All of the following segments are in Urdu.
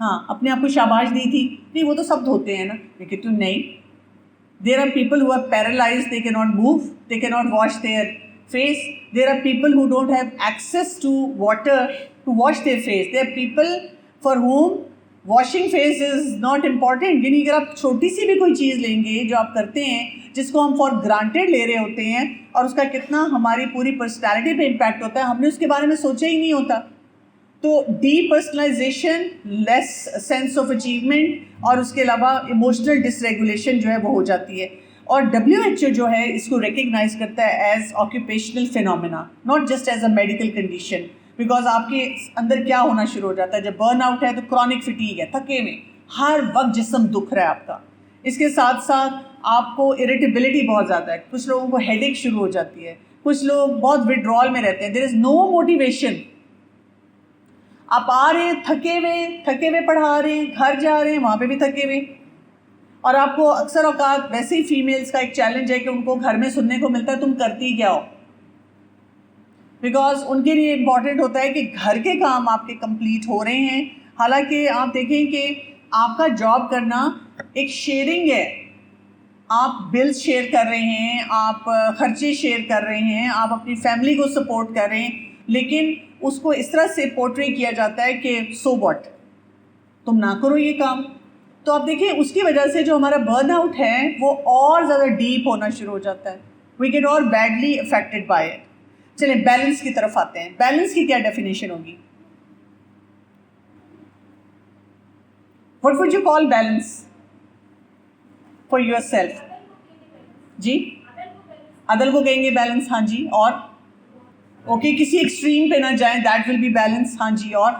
ہاں اپنے آپ کو شاباش دی تھی, نہیں وہ تو سب دھوتے ہیں نا, لیکن تو نہیں. There are people who are paralyzed, they cannot move, they cannot wash their face. There are people who don't have access to water to wash their face. There are people for whom washing face is not important. یعنی اگر آپ چھوٹی سی بھی کوئی چیز لیں گے جو آپ کرتے ہیں, جس کو ہم فار گرانٹیڈ لے رہے ہوتے ہیں, اور اس کا کتنا ہماری پوری پرسنالٹی پہ امپیکٹ ہوتا ہے, ہم نے اس کے بارے میں سوچا ہی نہیں ہوتا. تو D personalisation, less sense of achievement, اور اس کے علاوہ ایموشنل ڈس ریگولیشن جو ہے وہ ہو جاتی ہے. اور WHO جو ہے اس کو ریکگنائز کرتا ہے as occupational phenomena, not just as a medical condition. Because آپ کے اندر کیا ہونا شروع ہو جاتا ہے جب برن آؤٹ ہے, تو کرونک فٹیگ ہے, تھکے میں ہر وقت جسم دکھ رہا ہے آپ کا. اس کے ساتھ ساتھ آپ کو اریٹیبلٹی بہت زیادہ ہے, کچھ لوگوں کو ہیڈ ایک شروع ہو جاتی ہے, کچھ لوگ بہت وڈرال میں رہتے ہیں. دیر از نو موٹیویشن. آپ آ رہے ہیں تھکے ہوئے پڑھا رہے ہیں, گھر جا رہے ہیں وہاں پہ بھی تھکے ہوئے. اور آپ کو اکثر اوقات ویسے ہی فیمیلز کا ایک چیلنج ہے کہ ان کو گھر میں سننے کو ملتا ہے تم کرتی کیا ہو, بیکاز ان کے لیے امپورٹنٹ ہوتا ہے کہ گھر کے کام آپ کے کمپلیٹ ہو رہے ہیں. حالانکہ آپ دیکھیں کہ آپ کا جاب کرنا ایک شیئرنگ ہے, آپ بلز شیئر کر رہے ہیں, آپ خرچے شیئر کر رہے ہیں, آپ اپنی فیملی کو سپورٹ کر رہے ہیں, لیکن اس کو اس طرح سے پورٹری کیا جاتا ہے کہ سو واٹ, تم نہ کرو یہ کام. تو آپ دیکھیں اس کی وجہ سے جو ہمارا برن آؤٹ ہے وہ اور زیادہ ڈیپ ہونا شروع ہو جاتا ہے. وی گیٹ اور بیڈلی افیکٹڈ بائی اٹ. چلیں بیلنس کی طرف آتے ہیں. بیلنس کی کیا ڈیفینیشن ہوگی؟ What would you call balance for yourself? جی عدل کو کہیں گے بیلنس, ہاں جی, اور اوکے کسی ایکسٹریم پہ نہ جائیں, دیٹ ول بی بیلنس, ہاں جی. اور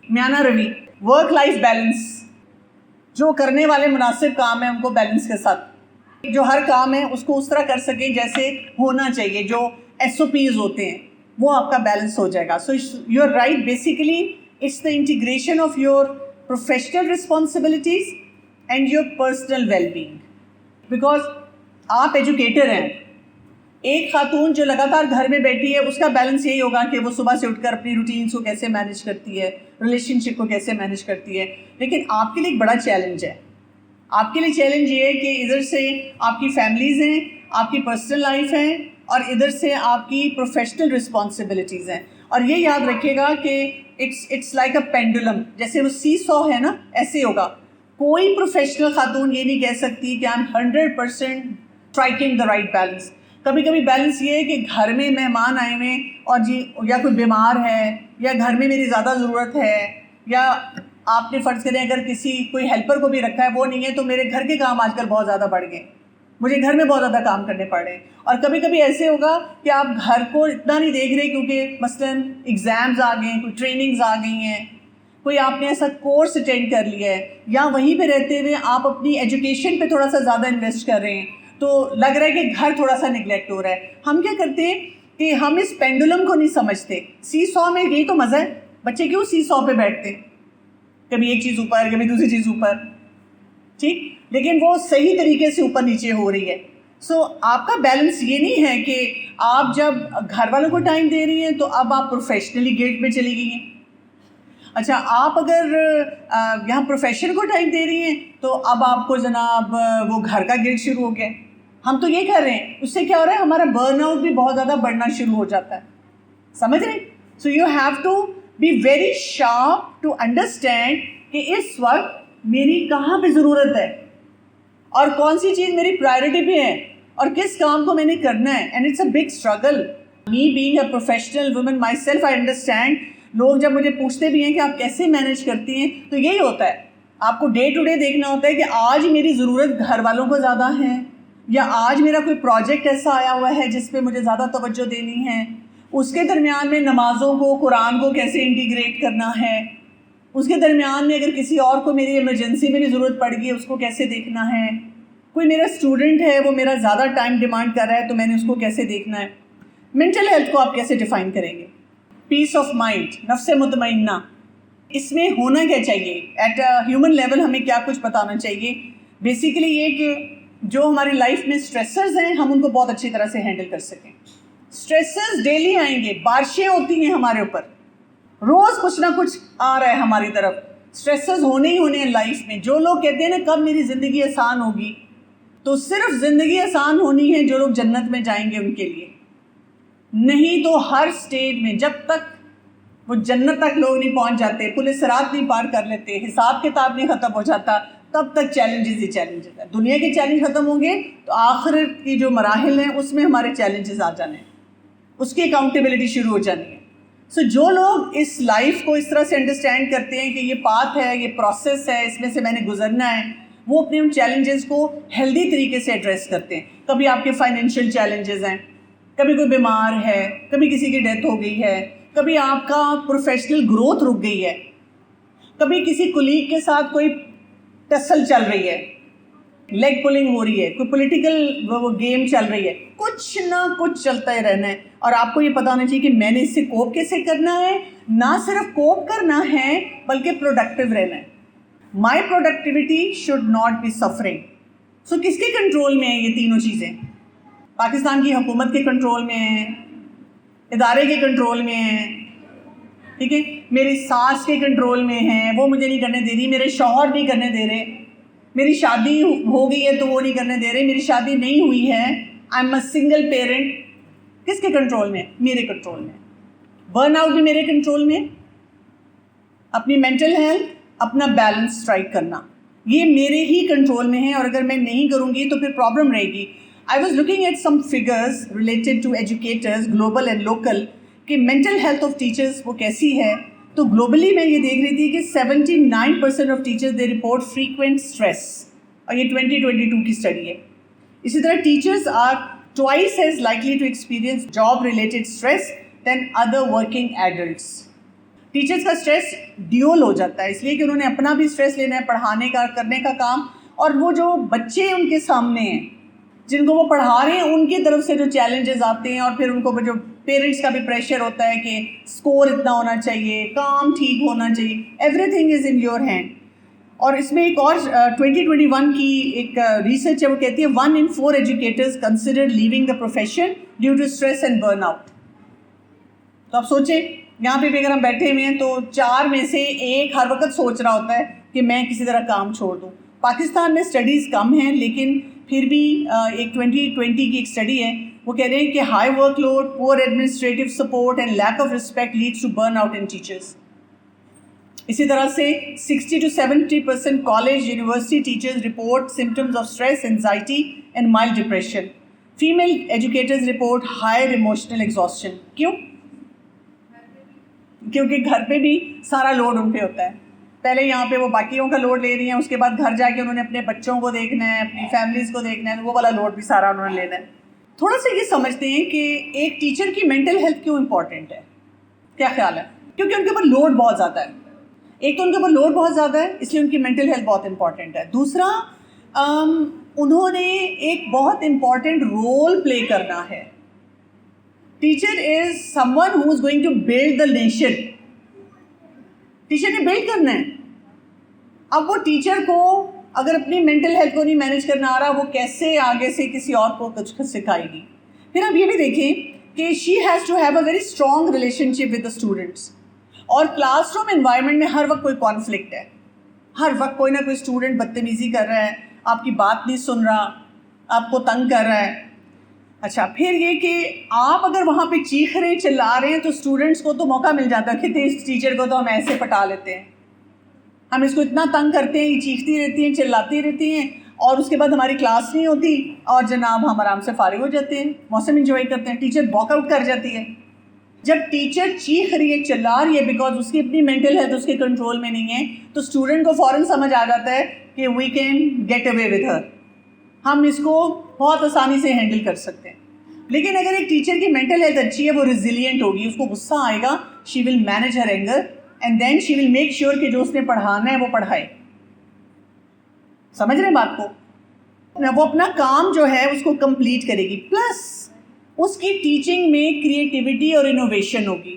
میانہ روی, ورک لائف بیلنس, جو کرنے والے مناسب کام ہیں ان کو بیلنس کے ساتھ, جو ہر کام ہے اس کو اس طرح کر سکیں جیسے ہونا چاہیے, جو SOPs ہوتے ہیں وہ آپ کا بیلنس ہو جائے گا. So you are right, basically it's the integration of your professional responsibilities and your personal well being. Because آپ ایجوکیٹر ہیں, ایک خاتون جو لگاتار گھر میں بیٹھی ہے اس کا بیلنس یہی ہوگا کہ وہ صبح سے اٹھ کر اپنی روٹینس کو کیسے مینیج کرتی ہے, ریلیشن شپ کو کیسے مینیج کرتی ہے. لیکن آپ کے لیے ایک بڑا چیلنج ہے. آپ کے لیے چیلنج یہ ہے کہ ادھر سے آپ کی فیملیز ہیں, آپ کی پرسنل لائف ہے, اور ادھر سے آپ کی پروفیشنل رسپانسبلٹیز ہیں. اور یہ یاد رکھیے گا کہ اٹس لائک اے پینڈولم, جیسے وہ سی سو ہے نا, ایسے ہوگا. کوئی پروفیشنل خاتون یہ نہیں کہہ سکتی کہ I am 100% striking the right balance. کبھی کبھی بیلنس یہ ہے کہ گھر میں مہمان آئے ہوئے اور جی یا کوئی بیمار ہے, یا گھر میں میری زیادہ ضرورت ہے, یا آپ نے فرض کریں اگر کوئی ہیلپر کو بھی رکھا ہے وہ نہیں ہے, تو میرے گھر کے کام آج کل بہت زیادہ بڑھ گئے, مجھے گھر میں بہت زیادہ کام کرنے پڑ رہے ہیں. اور کبھی کبھی ایسے ہوگا کہ آپ گھر کو اتنا نہیں دیکھ رہے کیونکہ مثلاً ایگزامز آ گئے ہیں, کوئی ٹریننگز آ گئی ہیں, کوئی آپ نے ایسا کورس اٹینڈ کر لیا ہے, یا وہیں پہ رہتے ہوئے آپ اپنی ایجوکیشن پہ تھوڑا سا زیادہ انویسٹ کر رہے ہیں, تو لگ رہا ہے کہ گھر تھوڑا سا نگلیکٹ ہو رہا ہے. ہم کیا کرتے ہیں کہ ہم اس پینڈولم کو نہیں سمجھتے. سی سو میں یہی تو مزہ ہے, بچے کیوں سی سو پہ بیٹھتے ہیں, کبھی ایک چیز اوپر کبھی دوسری چیز اوپر, ٹھیک, لیکن وہ صحیح طریقے سے اوپر نیچے ہو رہی ہے. سو آپ کا بیلنس یہ نہیں ہے کہ آپ جب گھر والوں کو ٹائم دے رہی ہیں تو اب آپ پروفیشنلی گیٹ پہ چلی گئی ہیں. اچھا, آپ اگر یہاں پروفیشن کو ٹائم دے رہی ہیں تو اب آپ کو جناب وہ گھر کا گیٹ شروع ہو گیا. ہم تو یہ کر رہے ہیں, اس سے کیا ہو رہا ہے, ہمارا برن آؤٹ بھی بہت زیادہ بڑھنا شروع ہو جاتا ہے. سمجھ رہے ہیں؟ So you have to be very sharp to understand کہ اس وقت میری کہاں پہ ضرورت ہے, اور کون سی چیز میری پرائرٹی پہ ہے, اور کس کام کو میں نے کرنا ہے. And it's a big struggle. Me being a professional woman myself, I understand. لوگ جب مجھے پوچھتے بھی ہیں کہ آپ کیسے مینیج کرتی ہیں, تو یہی ہوتا ہے, آپ کو ڈے ٹو ڈے دیکھنا ہوتا ہے کہ آج میری ضرورت گھر والوں کو زیادہ ہے, یا آج میرا کوئی پروجیکٹ ایسا آیا ہوا ہے جس پہ مجھے زیادہ توجہ دینی ہے. اس کے درمیان میں نمازوں کو, قرآن کو کیسے انٹیگریٹ کرنا ہے. اس کے درمیان میں اگر کسی اور کو میری ایمرجنسی میں بھی ضرورت پڑ گئی, اس کو کیسے دیکھنا ہے. کوئی میرا اسٹوڈنٹ ہے, وہ میرا زیادہ ٹائم ڈیمانڈ کر رہا ہے, تو میں نے اس کو کیسے دیکھنا ہے. مینٹل ہیلتھ کو آپ کیسے ڈیفائن کریں گے؟ پیس آف مائنڈ, نفس مطمئنہ, اس میں ہونا کیا چاہیے ایٹ اے ہیومن لیول, ہمیں کیا کچھ بتانا چاہیے. بیسیکلی یہ کہ جو ہماری لائف میں اسٹریسرز ہیں ہم ان کو بہت اچھی طرح سے ہینڈل کر سکیں. اسٹریسرز ڈیلی آئیں گے, بارشیں ہوتی ہیں ہمارے اوپر, روز کچھ نہ کچھ آ رہا ہے ہماری طرف. اسٹریسز ہونے ہی ہونے ہیں لائف میں. جو لوگ کہتے ہیں نا کب میری زندگی آسان ہوگی, تو صرف زندگی آسان ہونی ہے جو لوگ جنت میں جائیں گے ان کے لیے, نہیں تو ہر سٹیج میں جب تک وہ جنت تک لوگ نہیں پہنچ جاتے, پل صراط نہیں پار کر لیتے, حساب کتاب نہیں ختم ہو جاتا, تب تک چیلنجز ہی چیلنجز ہیں. دنیا کے چیلنج ختم ہوں گے تو آخرت کی جو مراحل ہیں اس میں ہمارے چیلنجز آ جانے ہیں, اس کی اکاؤنٹیبلٹی شروع ہو جانی ہے. سو جو لوگ اس لائف کو اس طرح سے انڈرسٹینڈ کرتے ہیں کہ یہ پاتھ ہے, یہ پروسیس ہے, اس میں سے میں نے گزرنا ہے, وہ اپنے ان چیلنجز کو ہیلدی طریقے سے ایڈریس کرتے ہیں. کبھی آپ کے فائنینشیل چیلنجز ہیں, کبھی کوئی بیمار ہے, کبھی کسی کی ڈیتھ ہو گئی ہے, کبھی آپ کا پروفیشنل گروتھ رک گئی ہے, کبھی کسی کولیگ کے ساتھ کوئی ٹسل چل رہی ہے, لیگ پولنگ ہو رہی ہے, کوئی پولیٹیکل وہ گیم چل رہی ہے, کچھ نہ کچھ چلتا ہی رہنا ہے. اور آپ کو یہ پتہ ہونا چاہیے کہ میں نے اس سے کوپ کیسے کرنا ہے, نہ صرف کوپ کرنا ہے بلکہ پروڈکٹیو رہنا ہے. My productivity should not be suffering. So کس کے کنٹرول میں ہیں یہ تینوں چیزیں؟ پاکستان کی حکومت کے کنٹرول میں ہیں, ادارے کے کنٹرول میں ہیں, ٹھیک ہے, میری ساس کے کنٹرول میں ہیں, وہ مجھے نہیں کرنے دے رہی, میرے شوہر نہیں کرنے دے رہے, میری شادی ہو گئی ہے تو وہ نہیں کرنے دے رہے, میری شادی نہیں ہوئی ہے, I am a single parent. کس کے کنٹرول میں؟ میرے کنٹرول میں. برن آؤٹ بھی میرے کنٹرول میں. اپنی مینٹل ہیلتھ, اپنا بیلنس اسٹرائک کرنا, یہ میرے ہی کنٹرول میں ہے, اور اگر میں نہیں کروں گی تو پھر پرابلم رہے گی. I was looking at some figures related to educators global and local کہ مینٹل ہیلتھ آف ٹیچرز وہ کیسی ہے. تو گلوبلی میں یہ دیکھ رہی تھی کہ 79% of teachers they report frequent stress, اور یہ 2022 کی اسٹڈی ہے. اسی طرح teachers are twice as likely to experience job related stress than other working adults. Teachers کا اسٹریس ڈیول ہو جاتا ہے اس لیے کہ انہوں نے اپنا بھی اسٹریس لینا ہے, پڑھانے کا, کرنے کا کام, اور وہ جو بچے ان کے سامنے ہیں جن کو وہ پڑھا رہے ہیں ان کی طرف سے جو چیلنجز آتے ہیں, اور پھر ان کو جو پیرنٹس کا بھی پریشر ہوتا ہے کہ اسکور اتنا ہونا چاہیے, کام ٹھیک ہونا چاہیے, every thing is in your hand. اور اس میں ایک اور 2021 کی ایک ریسرچ ہے, وہ کہتی ہے 1 in 4 educators consider leaving the profession due to stress and burnout. تو آپ سوچیں یہاں پہ بھی اگر ہم بیٹھے ہوئے ہیں تو 4 میں سے 1 ہر وقت سوچ رہا ہوتا ہے کہ میں کسی طرح کام چھوڑ دوں. پاکستان میں اسٹڈیز کم ہیں, لیکن پھر بھی ایک 2020 کی ایک اسٹڈی ہے, وہ کہہ رہے ہیں کہ high workload, poor administrative support and lack of respect leads to burnout in teachers. اسی طرح سے 60 to 70% college university teachers report symptoms of stress, anxiety and mild depression. Female educators report higher emotional exhaustion. کیوں؟ کیونکہ گھر پہ بھی سارا لوڈ ان پہ ہوتا ہے. پہلے یہاں پہ وہ باقیوں کا لوڈ لے رہی ہیں, اس کے بعد گھر جا کے انہوں نے اپنے بچوں کو دیکھنا ہے, اپنی فیملیز کو دیکھنا ہے, وہ والا لوڈ بھی سارا انہوں نے لینا ہے. تھوڑا سا یہ سمجھتے ہیں کہ ایک ٹیچر کی مینٹل ہیلتھ کیوں امپورٹنٹ ہے, کیا خیال ہے؟ کیونکہ ان کے اوپر لوڈ بہت زیادہ ہے. ایک تو ان کے اوپر لوڈ بہت زیادہ ہے, اس لیے ان کی مینٹل ہیلتھ بہت امپورٹنٹ ہے. دوسرا, انہوں نے ایک بہت امپورٹنٹ رول پلے کرنا ہے. Teacher is someone who is going to build the nation. Teacher نے بلڈ کرنا ہے. اب وہ ٹیچر کو اگر اپنی مینٹل ہیلتھ کو نہیں مینیج کرنا آ رہا, وہ کیسے آگے سے کسی اور کو کچھ سکھائے گی؟ پھر آپ یہ بھی دیکھیں کہ she has to have a very strong relationship with the students. اور کلاس روم انوائرمنٹ میں ہر وقت کوئی کانفلکٹ ہے, ہر وقت کوئی نہ کوئی اسٹوڈنٹ بدتمیزی کر رہا ہے, آپ کی بات نہیں سن رہا, آپ کو تنگ کر رہا ہے. اچھا, پھر یہ کہ آپ اگر وہاں پہ چیخ رہے ہیں, چلا رہے ہیں, تو اسٹوڈنٹس کو تو موقع مل جاتا ہے کہ اس ٹیچر کو تو ہم ایسے پٹا لیتے ہیں, ہم اس کو اتنا تنگ کرتے ہیں, یہ چیختی رہتی ہیں, چلاتی رہتی ہیں, اور اس کے بعد ہماری کلاس نہیں ہوتی, اور جناب ہم آرام سے فارغ ہو جاتے ہیں, موسم انجوائے کرتے ہیں. ٹیچر واک آؤٹ کر جاتی ہے. جب ٹیچر چیخ رہی ہے, چلا رہی ہے, بیکاز اس کی اپنی مینٹل ہیلتھ اس کے کنٹرول میں نہیں ہے, تو اسٹوڈنٹ کو فوراً سمجھ آ جاتا ہے کہ we can get away with her, ہم اس کو بہت آسانی سے ہینڈل کر سکتے ہیں. لیکن اگر ایک ٹیچر کی مینٹل ہیلتھ اچھی ہے, وہ ریزیلینٹ ہوگی, اس کو غصہ آئے گا, she will manage her anger and then she will make sure کہ جو اس نے پڑھانا ہے وہ پڑھائے. سمجھ رہے ہیں بات کو؟ وہ اپنا کام جو ہے اس کو کمپلیٹ کرے گی. پلس اس کی ٹیچنگ میں کریٹیوٹی اور انوویشن ہوگی.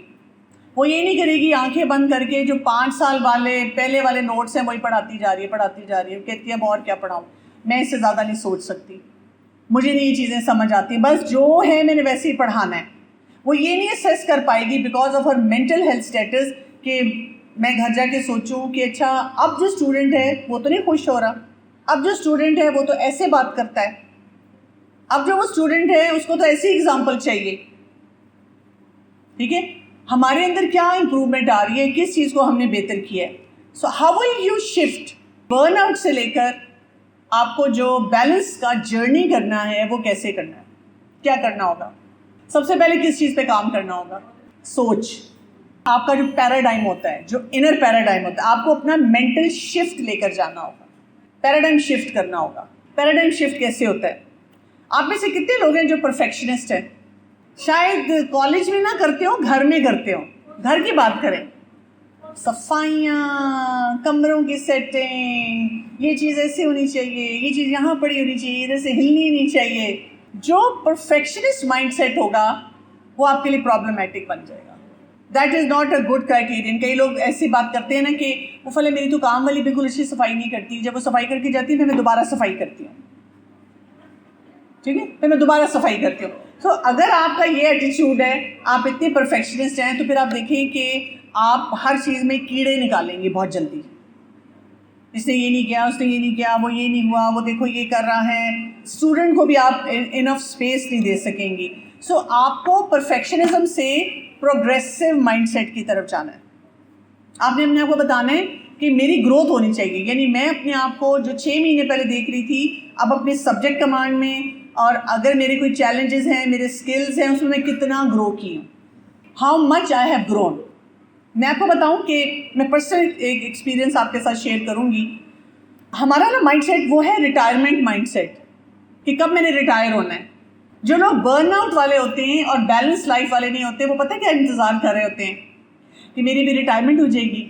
وہ یہ نہیں کرے گی آنکھیں بند کر کے جو 5 سال والے پہلے والے نوٹس ہیں وہی پڑھاتی جا رہی ہے, کہتی ہے اب اور کیا پڑھاؤں, میں اس سے زیادہ نہیں سوچ سکتی, مجھے نہیں یہ چیزیں سمجھ آتی, بس جو ہے میں نے ویسے ہی پڑھانا ہے. وہ یہ نہیں اسیس کر پائے گی because of her mental health status کہ میں گھر جا کے سوچوں کہ اچھا اب جو اسٹوڈنٹ ہے وہ تو نہیں خوش ہو رہا، اب جو اسٹوڈنٹ ہے وہ تو ایسے بات کرتا ہے، اب جو وہ اسٹوڈنٹ ہے اس کو تو ایسی ایگزامپل چاہیے. ٹھیک ہے، ہمارے اندر کیا امپروومنٹ آ رہی ہے، کس چیز کو ہم نے بہتر کیا ہے. So how will you shift burnout سے لے کر آپ کو جو بیلنس کا جرنی کرنا ہے وہ کیسے کرنا ہے، کیا کرنا ہوگا. سب سے پہلے کس چیز پہ کام کرنا ہوگا؟ سوچ. آپ کا جو پیراڈائم ہوتا ہے، جو انر پیراڈائم ہوتا ہے، آپ کو اپنا مینٹل شفٹ لے کر جانا ہوگا، پیراڈائم شفٹ کرنا ہوگا. پیراڈائم شفٹ کیسے ہوتا ہے؟ آپ میں سے کتنے لوگ ہیں جو پرفیکشنسٹ ہیں؟ شاید کالج میں نہ کرتے ہو، گھر میں کرتے ہو. گھر کی بات کریں، صفائیاں، کمروں کی سیٹنگ، یہ چیز ایسے ہونی چاہیے، یہ چیز یہاں پڑی ہونی چاہیے، ادھر سے ہلنی نہیں چاہیے. جو پرفیکشنسٹ مائنڈ سیٹ ہوگا وہ آپ کے لیے پرابلمٹک بن جائے گا. That is not a good criterion. کئی لوگ ایسی بات کرتے ہیں نا کہ وہ فلاں میری تو کام والی بالکل اچھی صفائی نہیں کرتی، جب وہ صفائی کر کے جاتی ہے پھر میں دوبارہ صفائی کرتی ہوں. ٹھیک ہے، پھر میں دوبارہ صفائی کرتی ہوں. سو اگر آپ کا یہ ایٹیچیوڈ ہے، آپ اتنے پرفیکشنسٹ ہیں، تو پھر آپ دیکھیں کہ آپ ہر چیز میں کیڑے نکالیں گے بہت جلدی. اس نے یہ نہیں کیا، اس نے یہ نہیں کیا، وہ یہ نہیں ہوا، وہ دیکھو یہ کر رہا ہے. اسٹوڈنٹ کو بھی آپ انف اسپیس نہیں دے سکیں گی. سو آپ کو پرفیکشنزم سے پروگریسو مائنڈ سیٹ کی طرف جانا ہے. آپ نے اپنے آپ کو بتانا ہے کہ میری گروتھ ہونی چاہیے. یعنی میں اپنے آپ کو جو 6 مہینے پہلے دیکھ رہی تھی، اب اپنے سبجیکٹ کمانڈ میں، اور اگر میرے کوئی چیلنجز ہیں، میرے اسکلز ہیں، اس میں کتنا گرو کی ہوں، how much I have grown. میں آپ کو بتاؤں کہ میں پرسنل ایک ایکسپیرینس آپ کے ساتھ شیئر کروں گی. ہمارا نا مائنڈ سیٹ وہ ہے ریٹائرمنٹ مائنڈ سیٹ، کہ کب میں نے ریٹائر ہونا ہے. جو لوگ برن آؤٹ والے ہوتے ہیں اور بیلنس لائف والے نہیں ہوتے، وہ پتہ کیا انتظار کر رہے ہوتے ہیں کہ میری بھی ریٹائرمنٹ ہو جائے گی،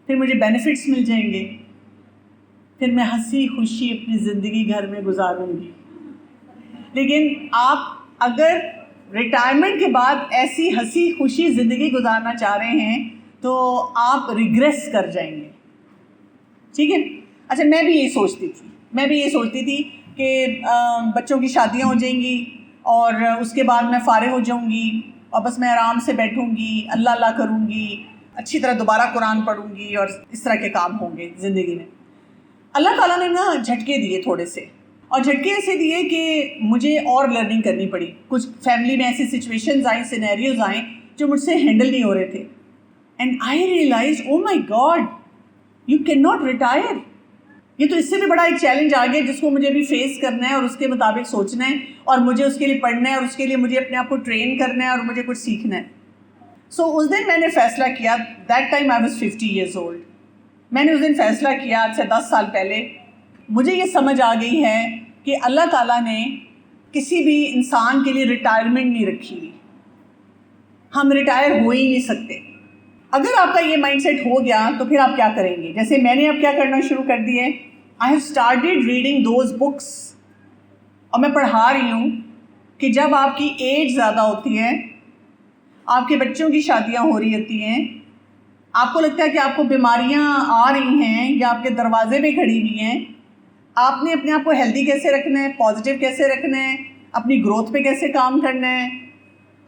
پھر مجھے بینیفٹس مل جائیں گے، پھر میں ہنسی خوشی اپنی زندگی گھر میں گزاروں گی. لیکن آپ اگر ریٹائرمنٹ کے بعد ایسی ہنسی خوشی زندگی گزارنا چاہ رہے ہیں تو آپ ریگریس کر جائیں گے. ٹھیک ہے. اچھا، میں بھی یہی سوچتی تھی کہ بچوں کی شادیاں ہو جائیں گی اور اس کے بعد میں فارغ ہو جاؤں گی اور بس میں آرام سے بیٹھوں گی، اللہ اللہ کروں گی، اچھی طرح دوبارہ قرآن پڑھوں گی اور اس طرح کے کام ہوں گے زندگی میں. اللہ تعالیٰ نے نا جھٹکے دیے تھوڑے سے، اور جھٹکے ایسے دیے کہ مجھے اور لرننگ کرنی پڑی. کچھ فیملی میں ایسی سچویشنز آئیں، سینیریوز آئیں جو مجھ سے ہینڈل نہیں ہو رہے تھے. And I realise oh my God, you can not retire. یہ تو اس سے بھی بڑا ایک چیلنج آ گیا جس کو مجھے بھی فیس کرنا ہے اور اس کے مطابق سوچنا ہے، اور مجھے اس کے لیے پڑھنا ہے، اور اس کے لیے مجھے اپنے آپ کو ٹرین کرنا ہے، اور مجھے کچھ سیکھنا ہے. سو اس دن میں نے فیصلہ کیا، that time I was 50 years old. میں نے اس دن فیصلہ کیا، آج سے 10 سال پہلے. مجھے یہ سمجھ آ گئی ہے کہ اللہ تعالیٰ نے کسی بھی انسان کے لیے ریٹائرمنٹ نہیں رکھی ہوئی. ہم ریٹائر ہو ہی نہیں سکتے. اگر آپ کا یہ مائنڈ سیٹ ہو گیا تو پھر آپ کیا کریں گے؟ جیسے میں نے اب کیا کرنا شروع کر دی ہے، I have started reading those books. اور میں پڑھا رہی ہوں کہ جب آپ کی ایج زیادہ ہوتی ہے، آپ کے بچوں کی شادیاں ہو رہی ہوتی ہیں، آپ کو لگتا ہے کہ آپ کو بیماریاں آ رہی ہیں یا آپ کے دروازے پہ کھڑی ہوئی ہیں، آپ نے اپنے آپ کو ہیلدی کیسے رکھنا ہے، پازیٹیو کیسے رکھنا ہے، اپنی گروتھ پہ کیسے کام کرنا ہے،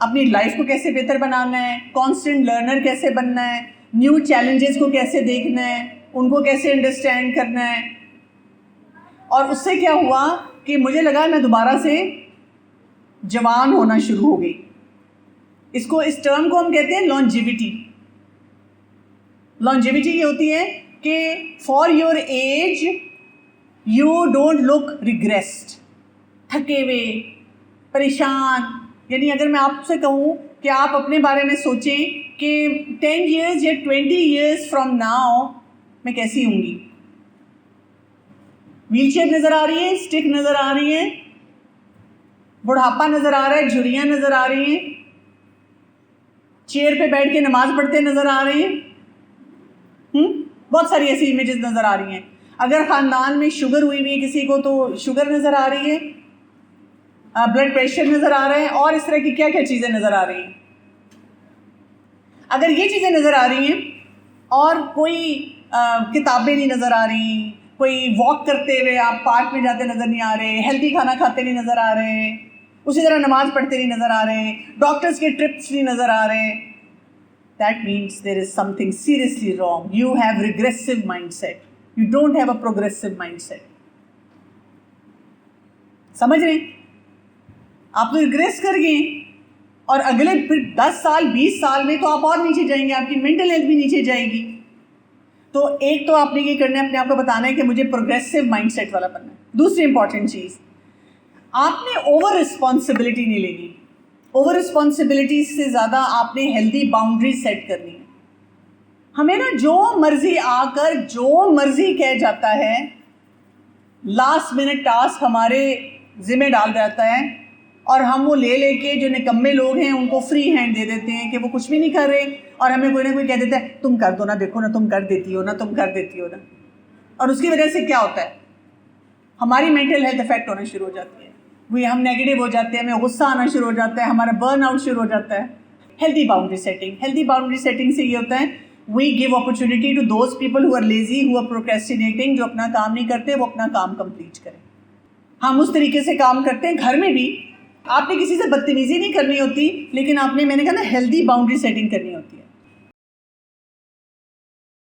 اپنی لائف کو کیسے بہتر بنانا ہے، کانسٹنٹ لرنر کیسے بننا ہے، نیو چیلنجز کو کیسے دیکھنا ہے، ان کو کیسے انڈرسٹینڈ کرنا ہے. اور اس سے کیا ہوا کہ مجھے لگا میں دوبارہ سے جوان ہونا شروع ہو گئی. اس ٹرم کو ہم کہتے ہیں لانجیوٹی. لانجیوٹی یہ ہوتی ہے کہ for your age you don't look regressed, تھکے ہوئے، پریشان. یعنی اگر میں آپ سے کہوں کہ آپ اپنے بارے میں سوچیں کہ 10 years یا 20 years فرام ناؤ میں کیسی ہوں گی. ویل چیئر نظر آ رہی ہے، اسٹک نظر آ رہی ہے، بڑھاپا نظر آ رہا ہے، جھریاں نظر آ رہی ہیں، چیئر پہ بیٹھ کے نماز پڑھتے نظر آ رہے ہیں. بہت ساری ایسی امیجز نظر آ رہی ہیں. اگر خاندان میں شوگر ہوئی ہوئی ہے کسی کو تو شوگر نظر آ رہی ہے، بلڈ پریشر نظر آ رہا ہے، اور اس طرح کی کیا کیا چیزیں نظر آ رہی ہیں. اگر یہ چیزیں نظر آ رہی ہیں اور کوئی کتابیں نہیں نظر آ رہی، کوئی واک کرتے ہوئے آپ پارک میں جاتے نظر نہیں آ رہے، ہیلدی کھانا کھاتے نہیں نظر آ رہے، اسی طرح نماز پڑھتے نہیں نظر آ رہے، ڈاکٹرز کے ٹرپس نہیں نظر آ رہے، that means there is something seriously wrong. You have regressive mindset. You don't have a progressive mindset. سمجھ رہے ہیں؟ آپ تو ریگریس کر گئے اور اگلے پھر 10 سال 20 سال میں تو آپ اور نیچے جائیں گے, آپ کی مینٹل ہیلتھ بھی نیچے جائے گی. تو ایک تو آپ نے یہ کرنا ہے, اپنے آپ کو بتانا ہے کہ مجھے پروگریسو مائنڈ سیٹ والا بننا ہے. دوسری امپورٹنٹ چیز, آپ نے اوور رسپانسبلٹی نہیں لینی. اوور رسپانسبلٹی سے زیادہ آپ نے ہیلدی باؤنڈری سیٹ کرنی ہے. ہمیں نا جو مرضی آ کر جو مرضی کہہ جاتا ہے, لاسٹ منٹ ٹاسک ہمارے ذمہ ڈال جاتا ہے, اور ہم وہ لے کے جو نکمے لوگ ہیں ان کو فری ہینڈ دے دیتے ہیں کہ وہ کچھ بھی نہیں کر رہے, اور ہمیں کوئی نہ کوئی کہہ دیتا ہے تم کر دو نا, دیکھو نا تم کر دیتی ہو نا, تم کر دیتی ہو نا. اور اس کی وجہ سے کیا ہوتا ہے, ہماری مینٹل ہیلتھ افیکٹ ہونا شروع ہو جاتی ہے, وہ ہم نیگیٹو ہو جاتے ہیں, ہمیں غصہ آنا شروع ہو جاتا ہے, ہمارا برن آؤٹ شروع ہو جاتا ہے. Healthy boundary setting, healthy boundary setting سے یہ ہوتا ہے we give opportunity to those people who are lazy, who are procrastinating, جو اپنا کام نہیں کرتے وہ اپنا کام کمپلیٹ کریں. ہم اس طریقے سے کام کرتے ہیں. گھر میں بھی آپ نے کسی سے بدتمیزی نہیں کرنی ہوتی, لیکن آپ نے, میں نے کہا نا, ہیلدی باؤنڈری سیٹنگ کرنی ہوتی ہے.